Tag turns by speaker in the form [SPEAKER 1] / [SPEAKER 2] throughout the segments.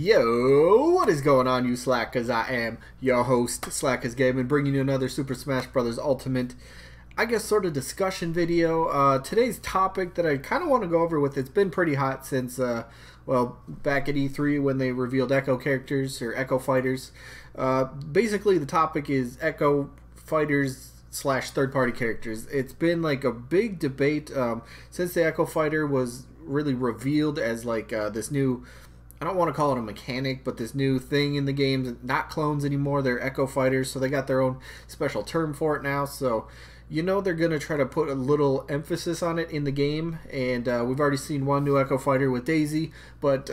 [SPEAKER 1] Yo, what is going on, you Slackerz? I am your host, Slackerz Gaming, bringing you another Super Smash Bros. Ultimate, I guess, sort of discussion video. Today's topic that I kind of want to go over with, it's been pretty hot since, well, back at E3 when they revealed Echo characters, or Echo Fighters. Basically, the topic is Echo Fighters / third-party characters. It's been like a big debate since the Echo Fighter was really revealed as like this new, I don't want to call it a mechanic, but this new thing in the games. Not clones anymore, they're Echo Fighters, so they got their own special term for it now. So you know they're going to try to put a little emphasis on it in the game, and we've already seen one new Echo Fighter with Daisy, but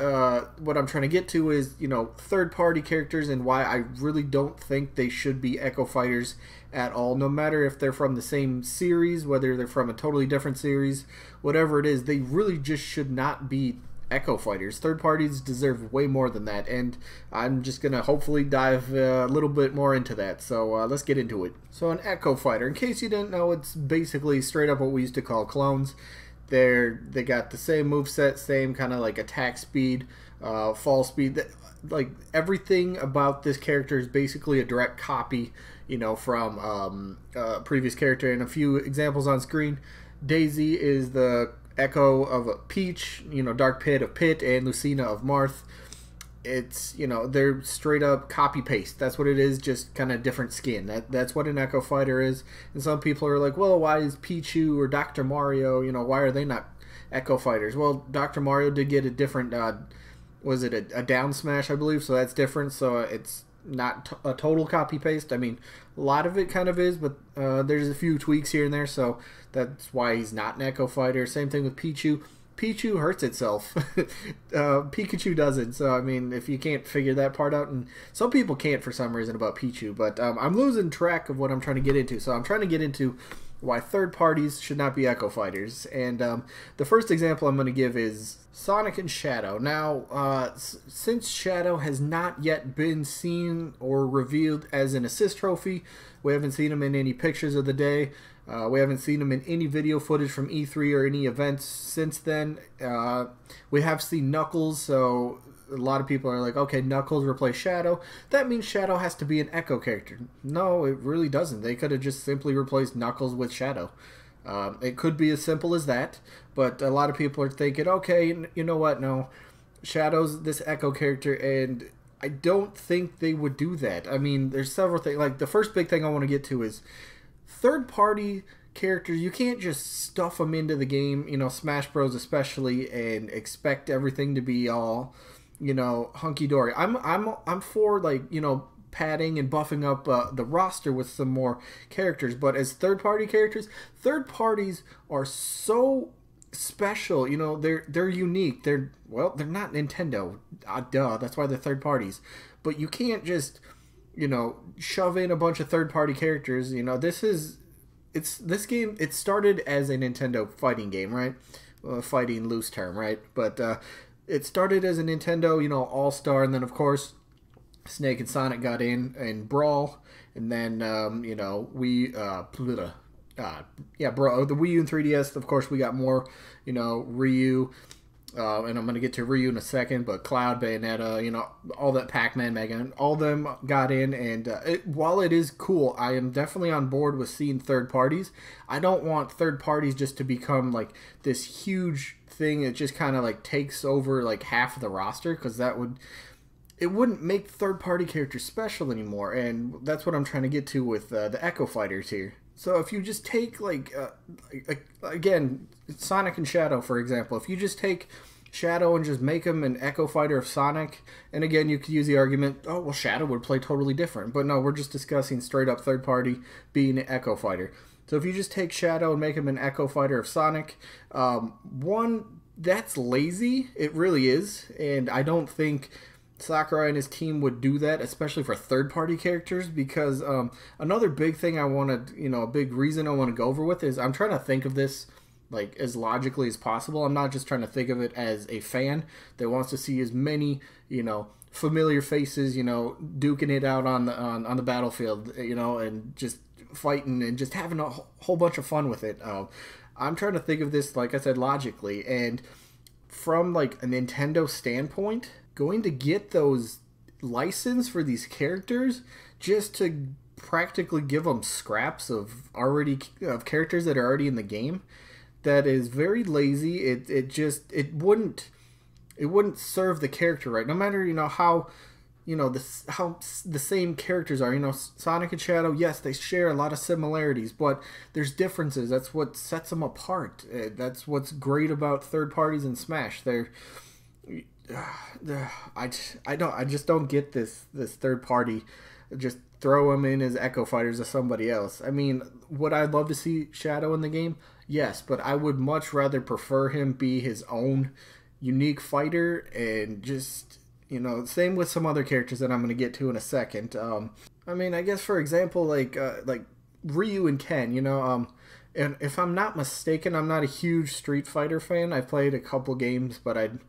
[SPEAKER 1] what I'm trying to get to is, you know, third-party characters and why I really don't think they should be Echo Fighters at all, no matter if they're from the same series, whether they're from a totally different series, whatever it is, they really just should not be Echo Fighters. Third parties deserve way more than that, and I'm just gonna hopefully dive a little bit more into that. So let's get into it. So an Echo Fighter, in case you didn't know, it's basically straight up what we used to call clones. They got the same moveset, same kind of like attack speed, fall speed. Like everything about this character is basically a direct copy, you know, from a previous character. And a few examples on screen. Daisy is the Echo of Peach, you know, Dark Pit of Pit, and Lucina of Marth. It's, you know, they're straight up copy paste. That's what it is, just kind of different skin. That's what an Echo Fighter is. And some people are like, well, why is Pichu or Dr. Mario, you know, why are they not Echo Fighters? Well, Dr. Mario did get a different, was it a down smash, I believe, so that's different. So it's not a total copy paste. I mean, a lot of it kind of is, but there's a few tweaks here and there, so that's why he's not an Echo Fighter. Same thing with Pichu. Pichu hurts itself. Pikachu doesn't. So I mean, if you can't figure that part out, and some people can't for some reason about Pichu, but I'm losing track of what I'm trying to get into. So I'm trying to get into why third parties should not be Echo Fighters. And the first example I'm going to give is Sonic and Shadow. Now, since Shadow has not yet been seen or revealed as an assist trophy, we haven't seen him in any pictures of the day. We haven't seen him in any video footage from E3 or any events since then. We have seen Knuckles, so a lot of people are like, okay, Knuckles replace Shadow. That means Shadow has to be an Echo character. No, it really doesn't. They could have just simply replaced Knuckles with Shadow. It could be as simple as that, but a lot of people are thinking, okay, you know what, no, Shadow's this Echo character, and I don't think they would do that. I mean, there's several things. Like, the first big thing I want to get to is third-party characters. You can't just stuff them into the game, you know, Smash Bros. Especially, and expect everything to be all, you know, hunky-dory. I'm for, like, you know, padding and buffing up the roster with some more characters, but as third-party characters, third parties are so special. You know, they're unique. They're not Nintendo. Duh, that's why they're third parties. But you can't just, you know, shove in a bunch of third-party characters. You know, this game, it started as a Nintendo fighting game, right? Fighting, loose term, right? But it started as a Nintendo, you know, All-Star, and then, of course, Snake and Sonic got in and Brawl, and then, you know, the Wii U and 3DS, of course, we got more, you know, Ryu, and I'm going to get to Ryu in a second, but Cloud, Bayonetta, you know, all that, Pac-Man, Mega, all of them got in, and while it is cool, I am definitely on board with seeing third parties. I don't want third parties just to become, like, this huge thing that just kind of, like, takes over, like, half of the roster, because it wouldn't make third-party characters special anymore, and that's what I'm trying to get to with the Echo Fighters here. So if you just take, like, again, Sonic and Shadow, for example, if you just take Shadow and just make him an Echo Fighter of Sonic, and again, you could use the argument, oh, well, Shadow would play totally different. But no, we're just discussing straight-up third-party being an Echo Fighter. So if you just take Shadow and make him an Echo Fighter of Sonic, one, that's lazy. It really is, and I don't think Sakurai and his team would do that, especially for third-party characters, because another big thing I want to, you know, a big reason I want to go over with is I'm trying to think of this, like, as logically as possible. I'm not just trying to think of it as a fan that wants to see as many, you know, familiar faces, you know, duking it out on the battlefield, you know, and just fighting and just having a whole bunch of fun with it. I'm trying to think of this, like I said, logically, and from, like, a Nintendo standpoint, going to get those license for these characters just to practically give them scraps of characters that are already in the game, that is very lazy. It wouldn't serve the character right, no matter how how the same characters are. Sonic and Shadow, yes, they share a lot of similarities, but there's differences. That's what sets them apart. That's what's great about third parties in Smash. I just don't get this third party. Just throw them in as Echo Fighters of somebody else. I mean, would I love to see Shadow in the game? Yes, but I would much rather prefer him be his own unique fighter, and just, same with some other characters that I'm going to get to in a second. I mean, I guess, for example, like Ryu and Ken, and if I'm not mistaken, I'm not a huge Street Fighter fan. I've played a couple games, but I'm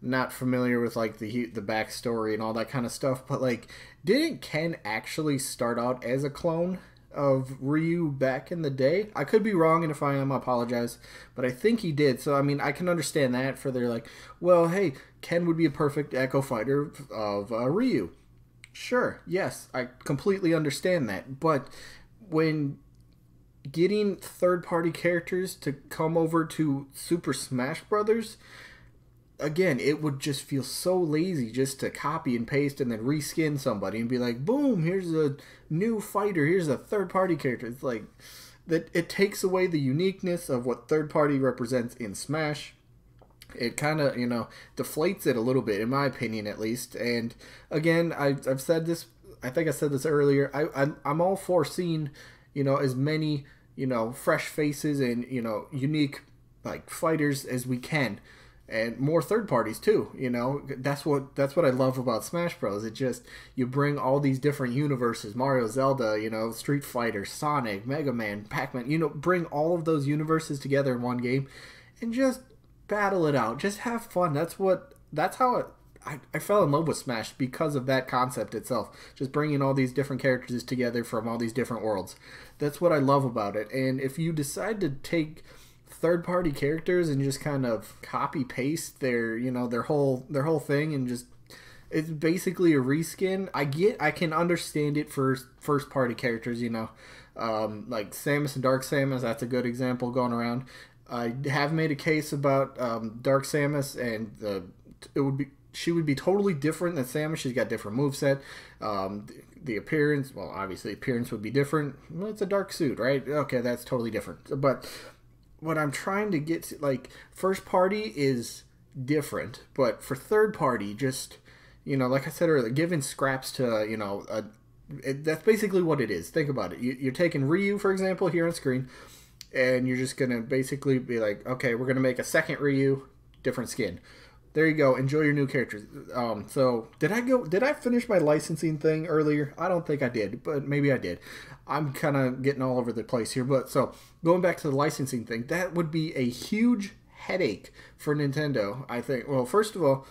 [SPEAKER 1] not familiar with like the backstory and all that kind of stuff. But like, didn't Ken actually start out as a clone of Ryu back in the day? I could be wrong, and if I am, I apologize, but I think he did. So I mean, I can understand that. For they're like, well, hey, Ken would be a perfect Echo Fighter of Ryu. Sure, yes, I completely understand that. But when getting third-party characters to come over to Super Smash Brothers, again, it would just feel so lazy just to copy and paste and then reskin somebody and be like, boom, here's a new fighter, here's a third-party character. It's like that. It takes away the uniqueness of what third-party represents in Smash. It kind of, deflates it a little bit, in my opinion, at least. And again, I've said this, I think I said this earlier, I'm all for seeing, as many, fresh faces and, unique, like, fighters as we can. And more third parties too, That's what I love about Smash Bros. It just, you bring all these different universes, Mario, Zelda, Street Fighter, Sonic, Mega Man, Pac-Man, bring all of those universes together in one game and just battle it out. Just have fun. That's how I fell in love with Smash, because of that concept itself. Just bringing all these different characters together from all these different worlds. That's what I love about it. And if you decide to take third-party characters and just kind of copy paste their whole thing, and just, it's basically a reskin. I can understand it for first-party characters, like Samus and Dark Samus. That's a good example going around. I have made a case about Dark Samus, and she would be totally different than Samus. She's got different moveset. The appearance, well, obviously appearance would be different. Well, it's a dark suit, right? Okay, that's totally different. But what I'm trying to get to, like, first party is different, but for third party, just, like I said earlier, giving scraps to, that's basically what it is. Think about it. You're taking Ryu, for example, here on screen, and you're just going to basically be like, okay, we're going to make a second Ryu, different skin. There you go. Enjoy your new characters. So did I finish my licensing thing earlier? I don't think I did, but maybe I did. I'm kind of getting all over the place here. But so going back to the licensing thing, that would be a huge headache for Nintendo, I think. Well, first of all,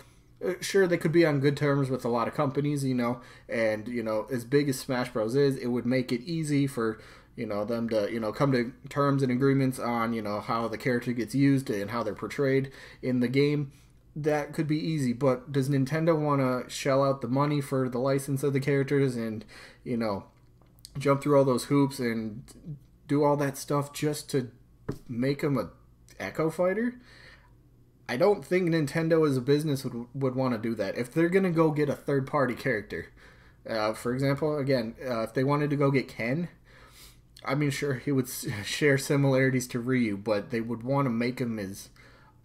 [SPEAKER 1] sure, they could be on good terms with a lot of companies, and, as big as Smash Bros. Is, it would make it easy for, them to, come to terms and agreements on, how the character gets used and how they're portrayed in the game. That could be easy, but does Nintendo want to shell out the money for the license of the characters and, jump through all those hoops and do all that stuff just to make them a Echo Fighter? I don't think Nintendo as a business would want to do that. If they're going to go get a third-party character, for example, again, if they wanted to go get Ken, I mean, sure, he would share similarities to Ryu, but they would want to make him his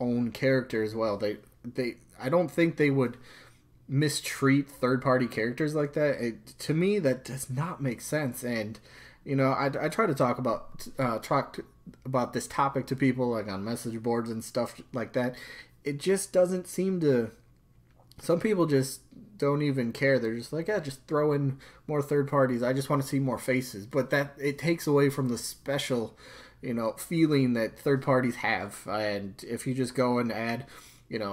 [SPEAKER 1] own character as well. I don't think they would mistreat third-party characters like that. To me, that does not make sense. And I try to talk about this topic to people, like on message boards and stuff like that. It just doesn't seem to. Some people just don't even care. They're just like, yeah, just throw in more third parties. I just want to see more faces. But that, it takes away from the special, feeling that third parties have. And if you just go and add,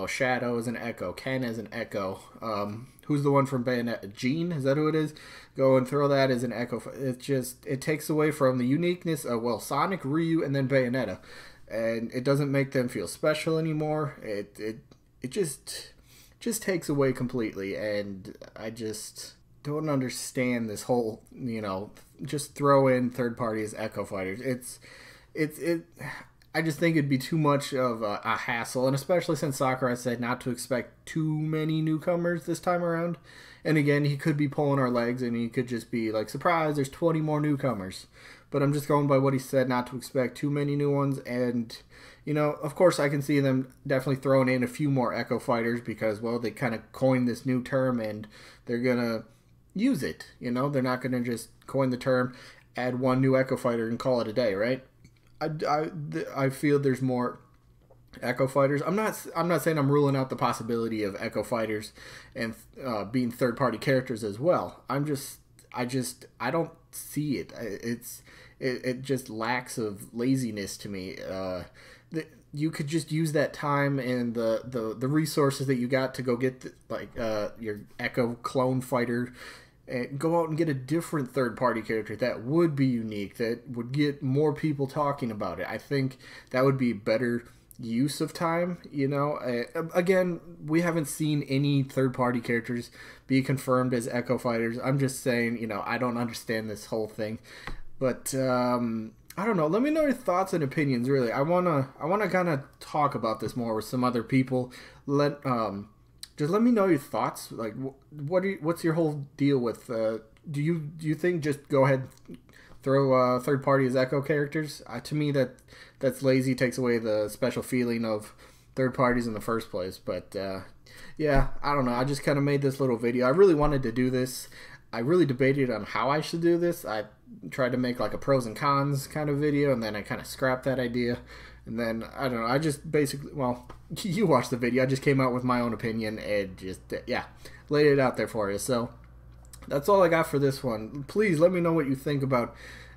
[SPEAKER 1] Shadow as an Echo, Ken as an Echo, who's the one from Bayonetta? Jean? Is that who it is? Go and throw that as an Echo. It takes away from the uniqueness of, well, Sonic, Ryu, and then Bayonetta. And it doesn't make them feel special anymore. It just just takes away completely. And I just don't understand this whole, just throw in third party as Echo Fighters. I just think it'd be too much of a hassle, and especially since Slackerz said not to expect too many newcomers this time around. And again, he could be pulling our legs, and he could just be like, surprise, there's 20 more newcomers. But I'm just going by what he said, not to expect too many new ones. And, of course, I can see them definitely throwing in a few more Echo Fighters because, well, they kind of coined this new term, and they're going to use it. They're not going to just coin the term, add one new Echo Fighter, and call it a day, right? I feel there's more Echo Fighters. I'm not saying I'm ruling out the possibility of Echo Fighters and being third party characters as well. I don't see it. It just lacks of laziness to me. You could just use that time and the resources that you got to go get your Echo clone fighter. And go out and get a different third-party character that would be unique, that would get more people talking about it. I think that would be better use of time, Again, we haven't seen any third-party characters be confirmed as Echo Fighters. I'm just saying, I don't understand this whole thing. But, I don't know. Let me know your thoughts and opinions, really. I wanna kind of talk about this more with some other people. Just let me know your thoughts. Like, what's your whole deal with? Do you think just go ahead, throw third party as Echo characters? To me, that's lazy. Takes away the special feeling of third parties in the first place. But yeah, I don't know. I just kind of made this little video. I really wanted to do this. I really debated on how I should do this. I tried to make like a pros and cons kind of video, and then I kind of scrapped that idea. And then, I don't know, I just basically, well, you watched the video. I just came out with my own opinion and just, yeah, laid it out there for you. So, that's all I got for this one. Please let me know what you think about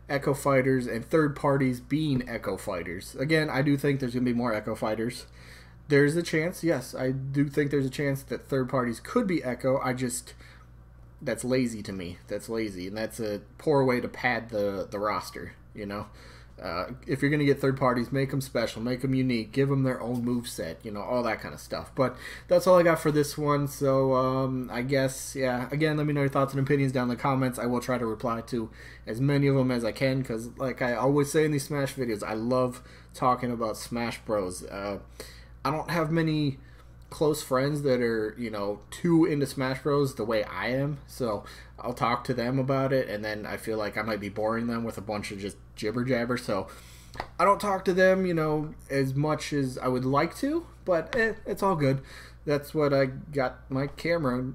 [SPEAKER 1] Echo Fighters and third parties being Echo Fighters. Again, I do think there's going to be more Echo Fighters. There's a chance, yes, I do think there's a chance that third parties could be Echo. That's lazy to me. That's lazy, and that's a poor way to pad the roster, If you're going to get third parties, make them special, make them unique, give them their own moveset, all that kind of stuff. But that's all I got for this one. So I guess, yeah, again, let me know your thoughts and opinions down in the comments. I will try to reply to as many of them as I can because, like I always say in these Smash videos, I love talking about Smash Bros. I don't have many close friends that are, too into Smash Bros. The way I am, so I'll talk to them about it, and then I feel like I might be boring them with a bunch of just jibber jabber, so I don't talk to them, as much as I would like to, but it's all good. That's what I got my camera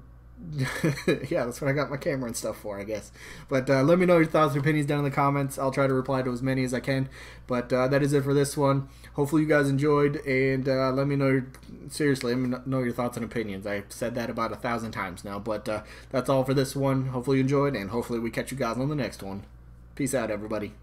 [SPEAKER 1] yeah, that's what I got my camera and stuff for, I guess. But let me know your thoughts and opinions down in the comments. I'll try to reply to as many as I can. But that is it for this one. Hopefully you guys enjoyed, and let me know seriously, let me know your thoughts and opinions. I've said that about 1,000 times now, but that's all for this one. Hopefully you enjoyed, and hopefully we catch you guys on the next one. Peace out, everybody.